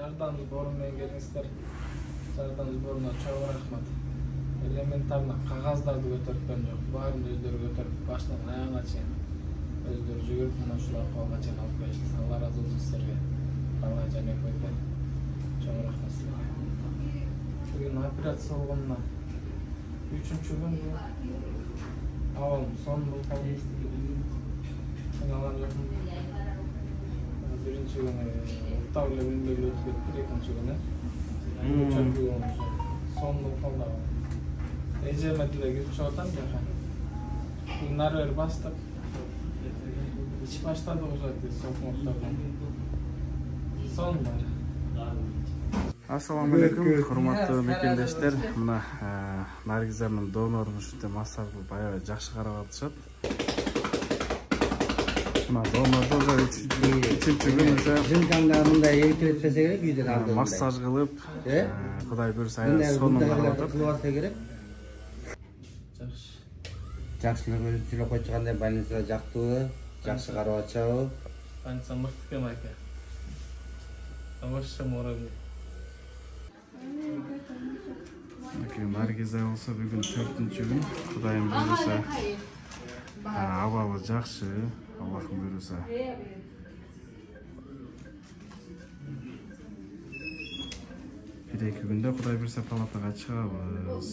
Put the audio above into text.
Жардамыңыз борун менен келиңиздер. Жардамыңыз боруна чоң рахмат. Элементарно кагаздарды көтөрткөн жок. Баарын өздөрү көтөрүп, башынан аягына чейин өздөрү жүгүрүп мына ушул акыбалга чейин алып келишти. Алла ыраазы болсун силерге. Бала жана көйгө. Чоң рахмат силерге. Бүгүн операция болгонуна 3-чү күн абалым сонун болуп калды. Кыйналган жокмун. Биринчи күнү уктап эле билбей өтүп кетти, экинчи күнү. Сонун болуп калды. Эжеме деле кирип чыгып атам жака. Нары бери бастык. Ич баштады уже сокмоктордон. Сонун бар. Ассаламу алейкум, урматтуу мекендештер. Мына Наргизанын донорун ушинтип массаж кылып аябай жакшы карап атышат. Мына донорду уже 3-чү күн уже Жынканда мындай эркелетпесе керек үйдөн алды. массаж кылып, Кудай буйруса аябай сонун карап атат. Кылбаса керек. Жакшы. Жакшылык өзү сүйлөп койчугандай больницада жактыбы, жакшы карап атышабы? Канча мыкты экен ака. Вообще мораль. Наргиза болсо бүгүн 4-чү күн. Кудайым буйруса абалы жакшы, Аллахым буйруса. Bir-эки күндө Кудай буйруса палатага чыгабыз.